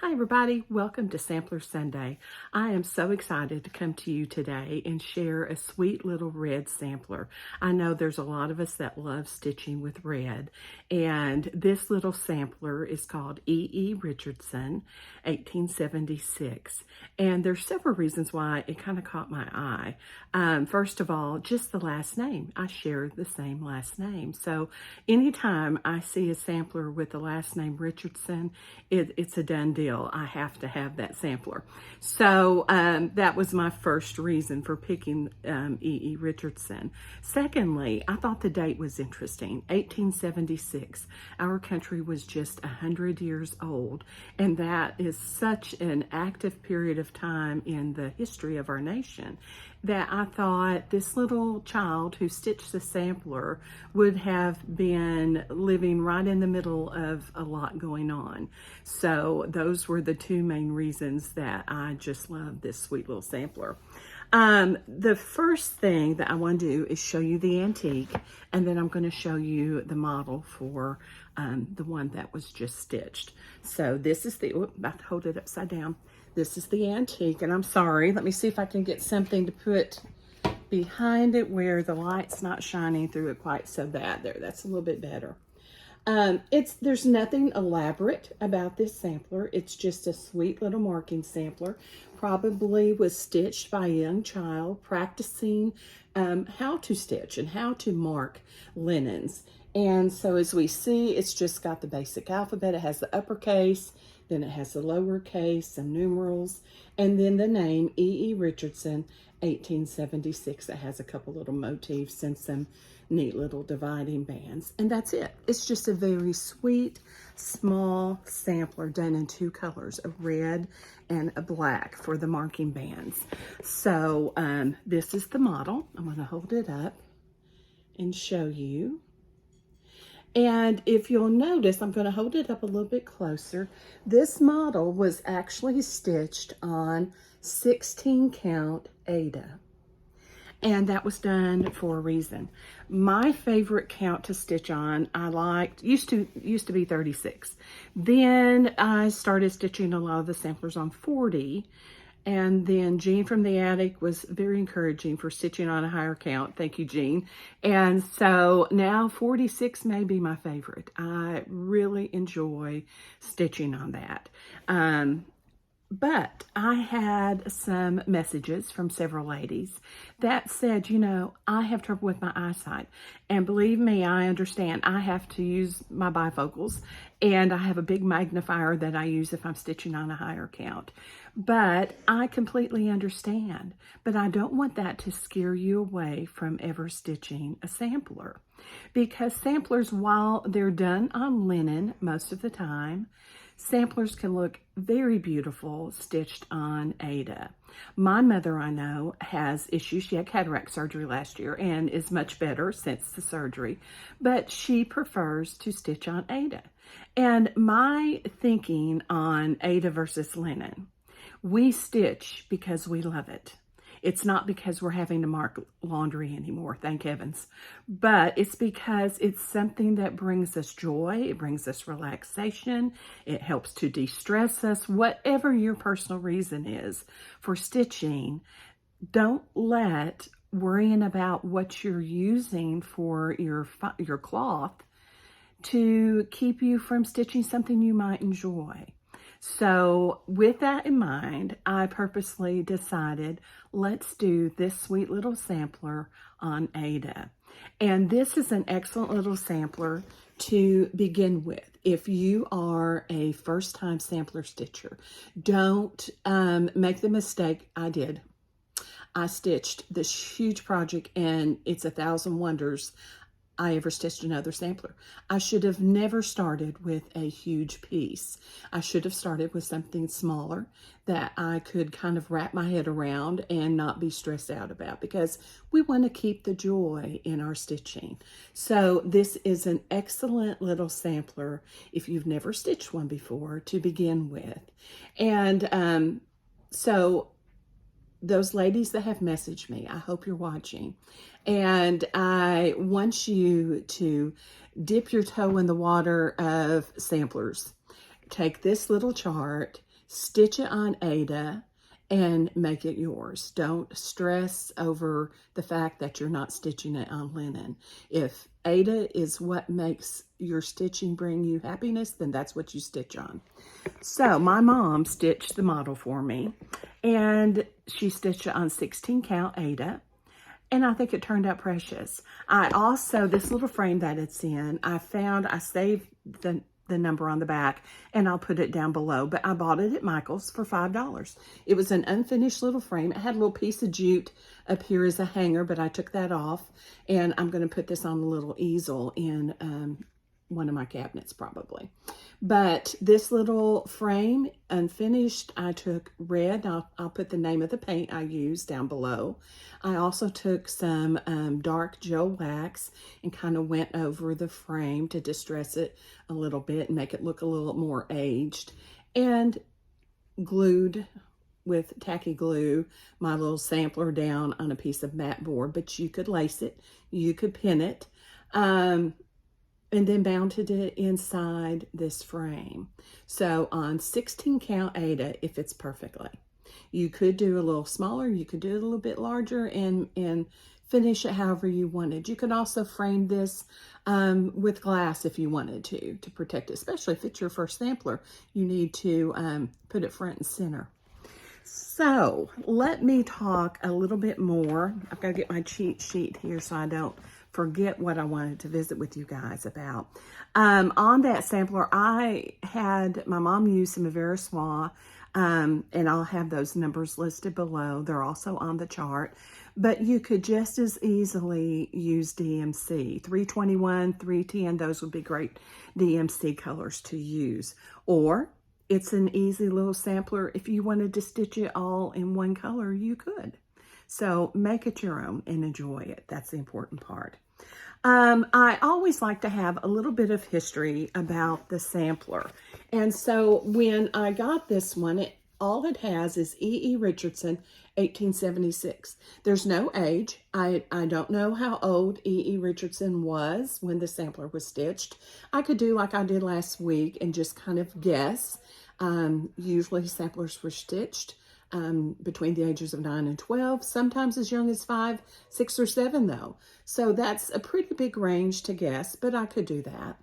Hi everybody, welcome to Sampler Sunday. I am so excited to come to you today and share a sweet little red sampler. I know there's a lot of us that love stitching with red, and this little sampler is called Richardson 1876. And there's several reasons why it kind of caught my eye. First of all, just the last name. I share the same last name. So anytime I see a sampler with the last name Richardson, it's a done deal. I have to have that sampler. So that was my first reason for picking Richardson. Secondly, I thought the date was interesting. 1876. Our country was just 100 years old, and that is such an active period of time in the history of our nation that I thought this little child who stitched the sampler would have been living right in the middle of a lot going on. So those were the two main reasons that I just love this sweet little sampler. The first thing that I want to do is show you the antique, and then I'm going to show you the model for the one that was just stitched. So this is the, I'm about to hold it upside down. This is the antique, and I'm sorry, let me see if I can get something to put behind it where the light's not shining through it quite so bad. There, that's a little bit better. There's nothing elaborate about this sampler. It's just a sweet little marking sampler. Probably was stitched by a young child practicing how to stitch and how to mark linens. And so as we see, it's just got the basic alphabet. It has the uppercase, then it has the lowercase, some numerals, and then the name Richardson 1876. It has a couple little motifs and some neat little dividing bands, and that's it. It's just a very sweet, small sampler done in two colors, a red and a black for the marking bands. So this is the model. I'm going to hold it up and show you. And if you'll notice, I'm going to hold it up a little bit closer. This model was actually stitched on 16 count Aida. And that was done for a reason. My favorite count to stitch on, I liked, used to be 36. Then I started stitching a lot of the samplers on 40. And then Jean from the attic was very encouraging for stitching on a higher count. Thank you, Jean. And so now 46 may be my favorite. I really enjoy stitching on that. But I had some messages from several ladies that said, you know, I have trouble with my eyesight. And believe me, I understand. I have to use my bifocals, and I have a big magnifier that I use if I'm stitching on a higher count. But I completely understand. But I don't want that to scare you away from ever stitching a sampler. Because samplers, while they're done on linen most of the time, samplers can look very beautiful stitched on Aida. My mother, I know, has issues. She had cataract surgery last year and is much better since the surgery, but she prefers to stitch on Aida. And my thinking on Aida versus linen, we stitch because we love it. It's not because we're having to mark laundry anymore, thank heavens. But it's because it's something that brings us joy. It brings us relaxation. It helps to de-stress us. Whatever your personal reason is for stitching, don't let worrying about what you're using for your cloth to keep you from stitching something you might enjoy. So with that in mind, I purposely decided, let's do this sweet little sampler on Aida. And this is an excellent little sampler to begin with. If you are a first-time sampler stitcher, don't make the mistake I did. I stitched this huge project, and it's 1,000 wonders I ever stitched another sampler. I should have never started with a huge piece. I should have started with something smaller that I could kind of wrap my head around and not be stressed out about, because we want to keep the joy in our stitching. So this is an excellent little sampler if you've never stitched one before to begin with. And so those ladies that have messaged me, I hope you're watching. And I want you to dip your toe in the water of samplers. Take this little chart stitch it on Aida, and make it yours. Don't stress over the fact that you're not stitching it on linen. If Aida is what makes your stitching bring you happiness, then that's what you stitch on. So my mom stitched the model for me, and she stitched it on 16 count Aida, and I think it turned out precious. I also, this little frame that it's in, I saved the number on the back, and I'll put it down below, but I bought it at Michael's for $5. It was an unfinished little frame. It had a little piece of jute up here as a hanger, but I took that off, and I'm going to put this on a little easel in one of my cabinets probably. But this little frame, unfinished, I took red. I'll put the name of the paint I used down below. I also took some dark gel wax and kind of went over the frame to distress it a little bit and make it look a little more aged, and glued with tacky glue my little sampler down on a piece of mat board. But you could lace it, you could pin it, and then mounted it inside this frame. So on 16 count Aida, it fits perfectly. You could do a little smaller, you could do it a little bit larger, and finish it however you wanted. You could also frame this with glass if you wanted to protect it, especially if it's your first sampler. You need to put it front and center. So let me talk a little bit more. I've got to get my cheat sheet here so I don't forget what I wanted to visit with you guys about. On that sampler, I had my mom use some Soie, and I'll have those numbers listed below. They're also on the chart, but you could just as easily use DMC. 321, 310, those would be great DMC colors to use. Or it's an easy little sampler. If you wanted to stitch it all in one color, you could. So make it your own and enjoy it. That's the important part. I always like to have a little bit of history about the sampler. And so when I got this one, all it has is E.E. Richardson, 1876. There's no age. I don't know how old E.E. Richardson was when the sampler was stitched. I could do like I did last week and just kind of guess. Usually samplers were stitched between the ages of 9 and 12, sometimes as young as 5, 6, or 7 though. So that's a pretty big range to guess, but I could do that.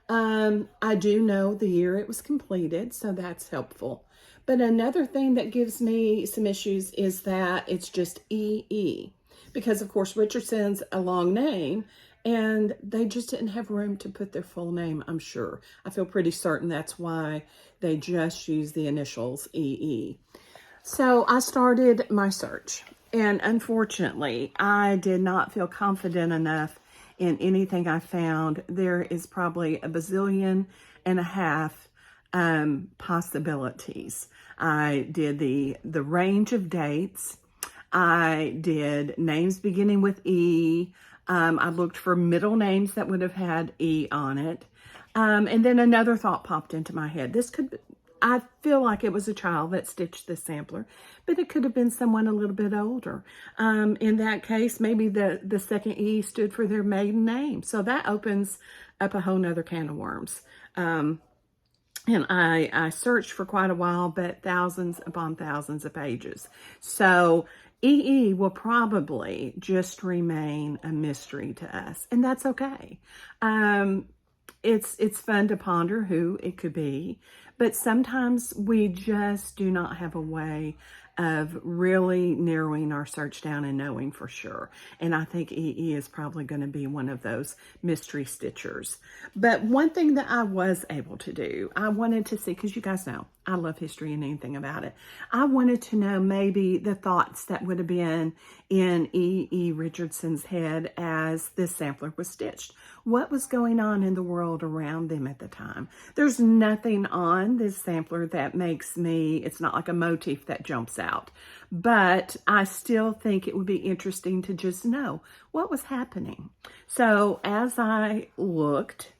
I do know the year it was completed, so that's helpful. But another thing that gives me some issues is that it's just E.E. because of course Richardson's a long name, and they just didn't have room to put their full name, I'm sure. I feel pretty certain that's why they just used the initials E.E. So I started my search, and unfortunately, I did not feel confident enough in anything I found. There is probably a bazillion and a half possibilities. I did the range of dates. I did names beginning with E. I looked for middle names that would have had E on it. And then another thought popped into my head. I feel like it was a child that stitched this sampler, but it could have been someone a little bit older. In that case, maybe the second E stood for their maiden name. So that opens up a whole nother can of worms. And I searched for quite a while, but thousands upon thousands of pages. So EE will probably just remain a mystery to us, and that's okay. It's fun to ponder who it could be, but sometimes we just do not have a way of really narrowing our search down and knowing for sure. And I think EE is probably going to be one of those mystery stitchers. But one thing that I was able to do, I wanted to see, because you guys know I love history and anything about it. I wanted to know maybe the thoughts that would have been in E.E. Richardson's head as this sampler was stitched. What was going on in the world around them at the time? There's nothing on this sampler that makes me, it's not like a motif that jumps out. But I still think it would be interesting to just know what was happening. So as I looked,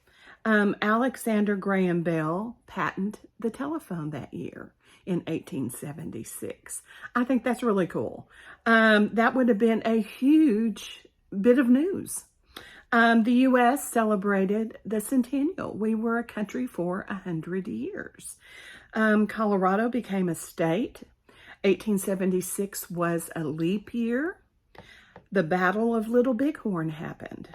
Alexander Graham Bell patented the telephone that year in 1876. I think that's really cool. That would have been a huge bit of news. The U.S. celebrated the centennial. We were a country for 100 years. Colorado became a state. 1876 was a leap year. The Battle of Little Bighorn happened.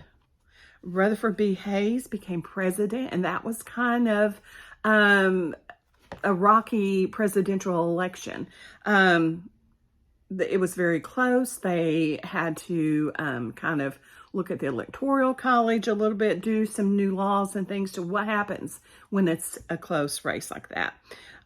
Rutherford B. Hayes became president, and that was kind of a rocky presidential election. It was very close. They had to kind of look at the Electoral College a little bit, do some new laws and things to what happens when it's a close race like that.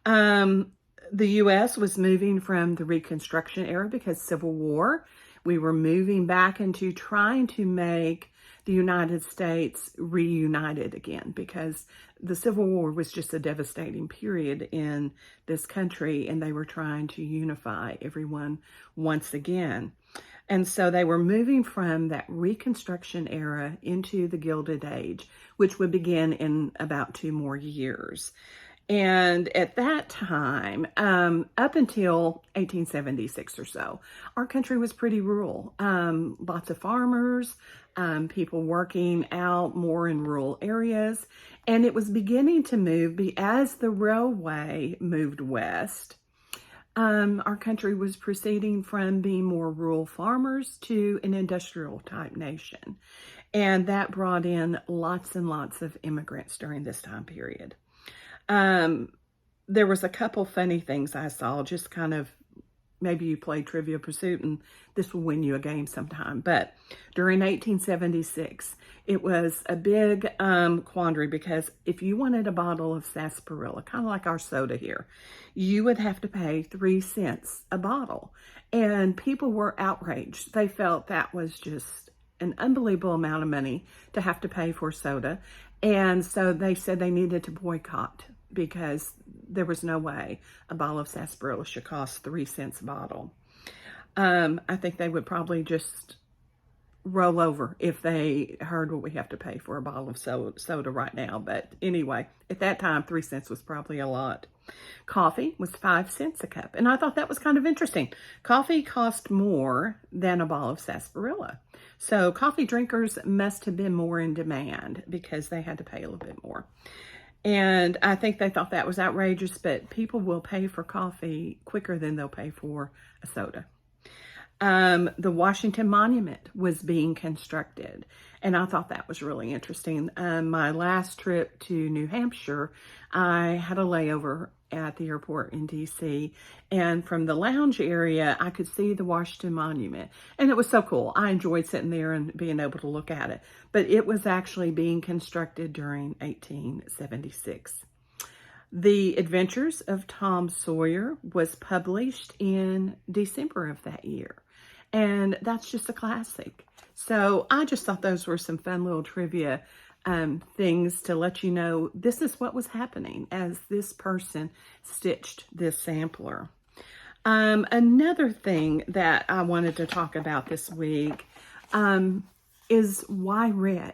The U.S. was moving from the Reconstruction era because Civil War. We were moving back into trying to make the United States reunited again, because the Civil War was just a devastating period in this country, and they were trying to unify everyone once again. And so they were moving from that Reconstruction era into the Gilded Age, which would begin in about 2 more years. And at that time, up until 1876 or so, our country was pretty rural. Lots of farmers, people working out more in rural areas. And it was beginning to move as the railway moved west. Our country was proceeding from being more rural farmers to an industrial type nation. And that brought in lots and lots of immigrants during this time period. There was a couple funny things I saw, just kind of, maybe you play Trivia Pursuit and this will win you a game sometime. But during 1876, it was a big quandary, because if you wanted a bottle of sarsaparilla, kind of like our soda here, you would have to pay 3 cents a bottle. And people were outraged. They felt that was just an unbelievable amount of money to have to pay for soda. And so they said they needed to boycott, because there was no way a bottle of sarsaparilla should cost 3 cents a bottle. I think they would probably just roll over if they heard what we have to pay for a bottle of soda right now. But anyway, at that time, 3 cents was probably a lot. Coffee was 5 cents a cup. And I thought that was kind of interesting. Coffee cost more than a bottle of sarsaparilla. So coffee drinkers must have been more in demand because they had to pay a little bit more. And I think they thought that was outrageous, but people will pay for coffee quicker than they'll pay for a soda. The Washington Monument was being constructed, and I thought that was really interesting. My last trip to New Hampshire, I had a layover at the airport in D.C., and from the lounge area, I could see the Washington Monument, and it was so cool. I enjoyed sitting there and being able to look at it, but it was actually being constructed during 1876. The Adventures of Tom Sawyer was published in December of that year, and that's just a classic. So I just thought those were some fun little trivia things to let you know this is what was happening as this person stitched this sampler. Another thing that I wanted to talk about this week is why red.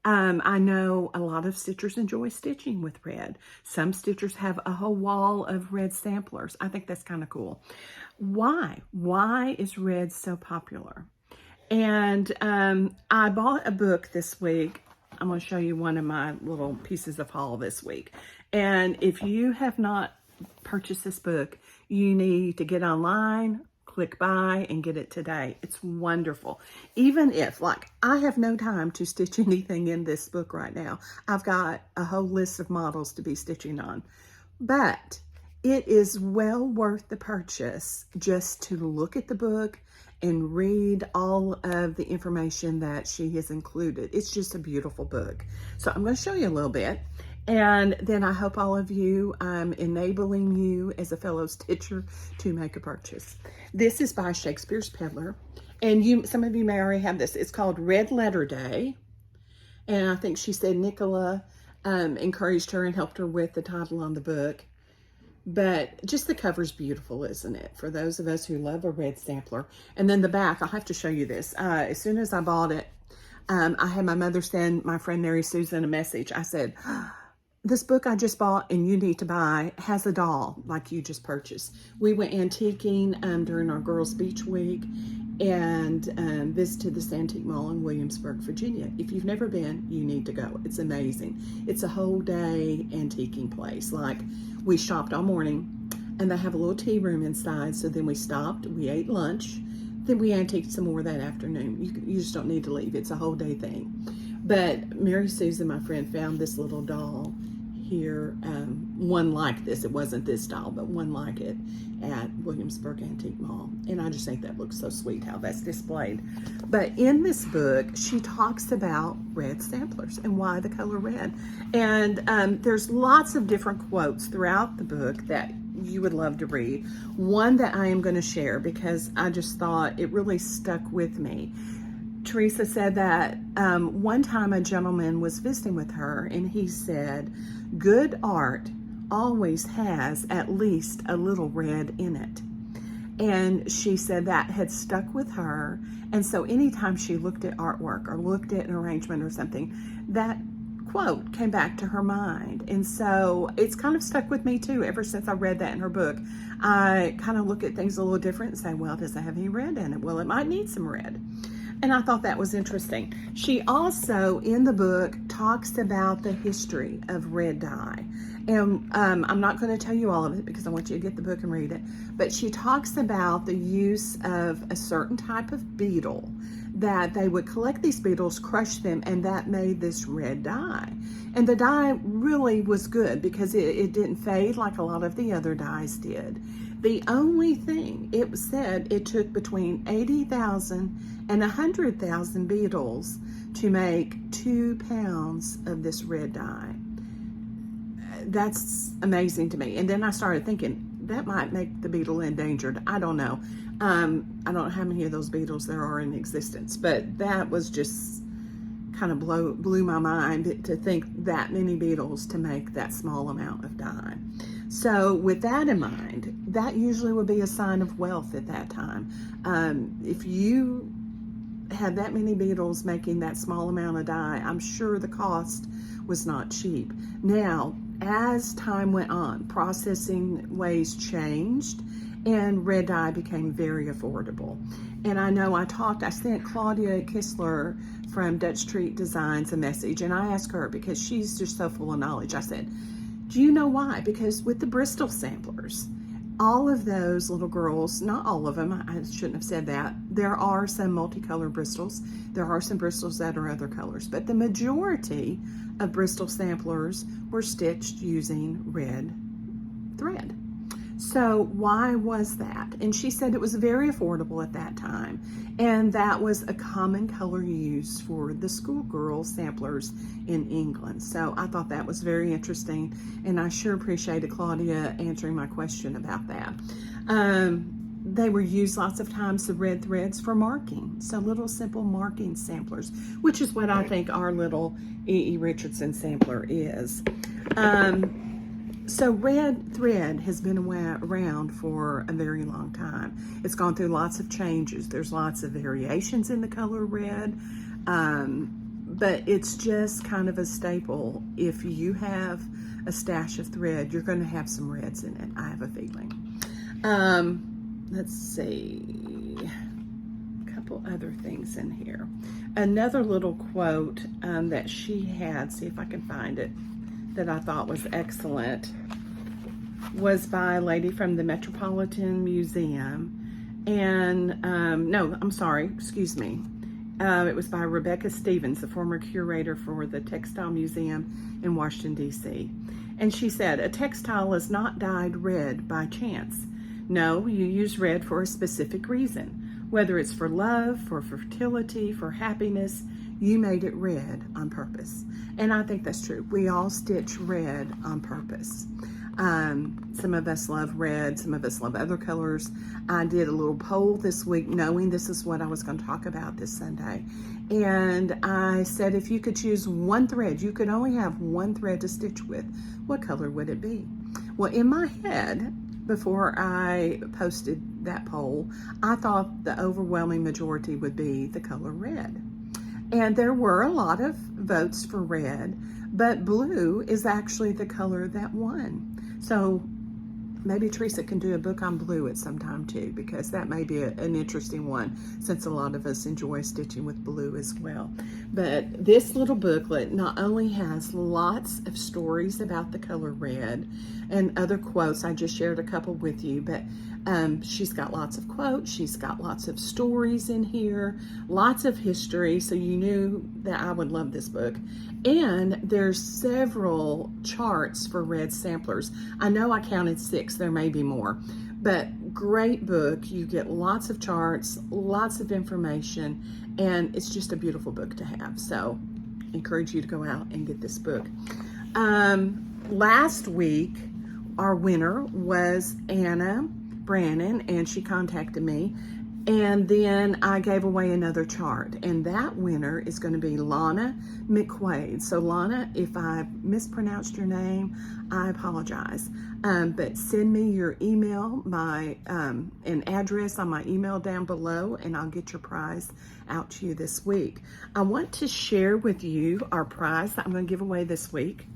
I know a lot of stitchers enjoy stitching with red. Some stitchers have a whole wall of red samplers. I think that's kind of cool. Why? Why is red so popular? And I bought a book this week. I'm going to show you one of my little pieces of haul this week. And if you have not purchased this book, you need to get online, click buy, and get it today. It's wonderful. Even if, like, I have no time to stitch anything in this book right now. I've got a whole list of models to be stitching on. But it is well worth the purchase just to look at the book and read all of the information that she has included. It's just a beautiful book. So I'm going to show you a little bit. And then I hope all of you, I'm enabling you as a fellow stitcher to make a purchase. This is by Shakespeare's Peddler. And some of you may already have this. It's called Red Letter Day. And I think she said Nicola encouraged her and helped her with the title on the book. But just the cover's beautiful, isn't it? For those of us who love a red sampler. And then the back, I'll have to show you this. As soon as I bought it, I had my mother send my friend Mary Susan a message. I said, this book I just bought and you need to buy has a doll like you just purchased. We went antiquing during our Girls Beach Week, and visited this antique mall in Williamsburg, Virginia. If you've never been, you need to go. It's amazing. It's a whole day antiquing place. Like, we shopped all morning, and they have a little tea room inside. So then we stopped, we ate lunch, then we antiqued some more that afternoon. You just don't need to leave. It's a whole day thing. But Mary Susan, my friend, found this little doll here, one like this. It wasn't this doll, but one like it at Williamsburg Antique Mall. And I just think that looks so sweet how that's displayed. But in this book, she talks about red samplers and why the color red. And there's lots of different quotes throughout the book that you would love to read. One that I am going to share because I just thought it really stuck with me. Theresa said that one time a gentleman was visiting with her, and he said, "Good art always has at least a little red in it." And she said that had stuck with her. And so anytime she looked at artwork or looked at an arrangement or something, that quote came back to her mind. And so it's kind of stuck with me too. Ever since I read that in her book, I kind of look at things a little different and say, well, does it have any red in it? Well, it might need some red. And I thought that was interesting. She also, in the book, talks about the history of red dye. And I'm not going to tell you all of it because I want you to get the book and read it. But she talks about the use of a certain type of beetle, that they would collect these beetles, crush them, and that made this red dye. And the dye really was good because it didn't fade like a lot of the other dyes did. The only thing, it said it took between 80,000 and 100,000 beetles to make 2 pounds of this red dye. That's amazing to me. And then I started thinking, that might make the beetle endangered. I don't know. I don't know how many of those beetles there are in existence, but that was just kind of blew my mind to think that many beetles to make that small amount of dye. So with that in mind, that usually would be a sign of wealth at that time. If you had that many beetles making that small amount of dye, I'm sure the cost was not cheap. Now, as time went on, processing ways changed, and red dye became very affordable. And I know I sent Claudia Kistler from Dutch Treat Designs a message, and I asked her, because she's just so full of knowledge, I said, do you know why? Because with the Bristol samplers, all of those little girls, not all of them, I shouldn't have said that, there are some multicolored Bristols, there are some Bristols that are other colors, but the majority of Bristol samplers were stitched using red thread. So why was that? And she said it was very affordable at that time, and that was a common color used for the schoolgirl samplers in England. So I thought that was very interesting, and I sure appreciated Claudia answering my question about that. They were used lots of times, the red threads, for marking. So little simple marking samplers, which is what I think our little E.E. Richardson sampler is. So red thread has been around for a very long time. It's gone through lots of changes. There's lots of variations in the color red, but it's just kind of a staple. If you have a stash of thread, you're going to have some reds in it, I have a feeling. Let's see, a couple other things in here. Another little quote that she had, see if I can find it, that I thought was excellent, was by a lady from the Metropolitan Museum. And no, I'm sorry, excuse me. It was by Rebecca Stevens, the former curator for the Textile Museum in Washington, D.C. And she said, "A textile is not dyed red by chance. No, you use red for a specific reason. Whether it's for love, for fertility, for happiness, you made it red on purpose." And I think that's true. We all stitch red on purpose. Some of us love red, some of us love other colors. I did a little poll this week knowing this is what I was going to talk about this Sunday. And I said, if you could choose one thread, you could only have one thread to stitch with, what color would it be? Well, in my head, before I posted that poll, I thought the overwhelming majority would be the color red. And there were a lot of votes for red, but blue is actually the color that won. So maybe Theresa can do a book on blue at some time too, because that may be an interesting one, since a lot of us enjoy stitching with blue as well. But this little booklet not only has lots of stories about the color red and other quotes, I just shared a couple with you, but she's got lots of quotes, she's got lots of stories in here, lots of history, so you knew that I would love this book. And there's several charts for red samplers. I know I counted 6, there may be more, but great book. You get lots of charts, lots of information, and it's just a beautiful book to have. So encourage you to go out and get this book. Last week, our winner was Anna Brannon, and she contacted me. And then I gave away another chart, and that winner is going to be Lonna McQuaid. So Lonna, if I mispronounced your name, I apologize. But send me your email, an address on my email down below, and I'll get your prize out to you this week. I want to share with you our prize that I'm going to give away this week.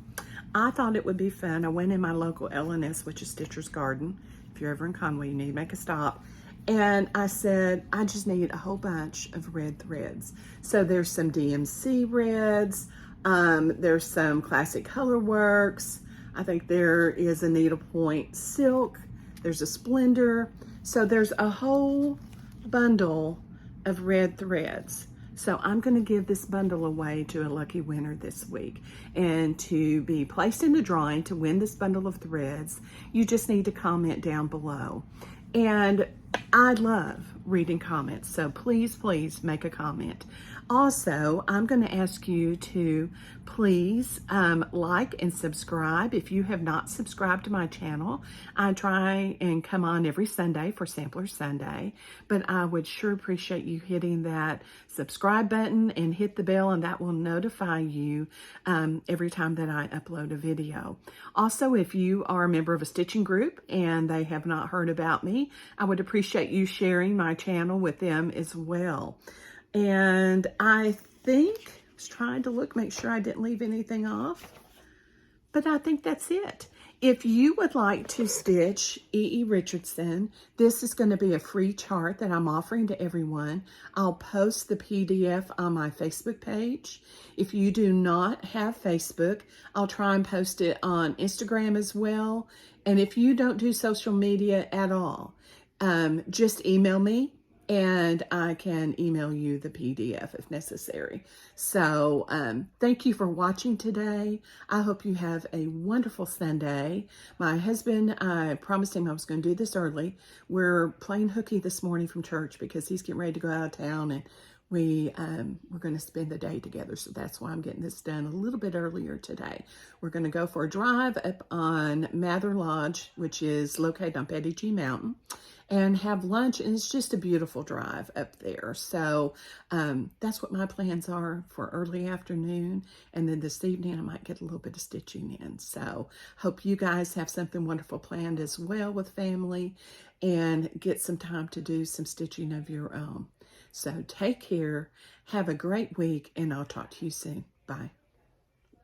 I thought it would be fun. I went in my local L&S, which is Stitcher's Garden. If you're ever in Conway, you need to make a stop. And I said, I just need a whole bunch of red threads. So there's some DMC reds, there's some Classic Colorworks, I think there is a needlepoint silk, there's a Splendor. So there's a whole bundle of red threads. So I'm going to give this bundle away to a lucky winner this week. And to be placed in the drawing to win this bundle of threads, you just need to comment down below. And I love reading comments, so please, please make a comment. Also, I'm going to ask you to please like and subscribe. If you have not subscribed to my channel, I try and come on every Sunday for Sampler Sunday, but I would sure appreciate you hitting that subscribe button and hit the bell, and that will notify you every time that I upload a video. Also, if you are a member of a stitching group and they have not heard about me, I would appreciate you sharing my channel with them as well. And I think, I was trying to look, make sure I didn't leave anything off, but I think that's it. If you would like to stitch Richardson, this is going to be a free chart that I'm offering to everyone. I'll post the PDF on my Facebook page. If you do not have Facebook, I'll try and post it on Instagram as well. And if you don't do social media at all, just email me, and I can email you the PDF if necessary. So thank you for watching today. I hope you have a wonderful Sunday. My husband, I promised him I was going to do this early. We're playing hooky this morning from church because he's getting ready to go out of town, and we're going to spend the day together. So that's why I'm getting this done a little bit earlier today. We're going to go for a drive up on Mather Lodge, which is located on Petty G Mountain, and have lunch, and it's just a beautiful drive up there. So that's what my plans are for early afternoon, and then this evening I might get a little bit of stitching in. So hope you guys have something wonderful planned as well with family, and get some time to do some stitching of your own. So take care, have a great week, and I'll talk to you soon. Bye.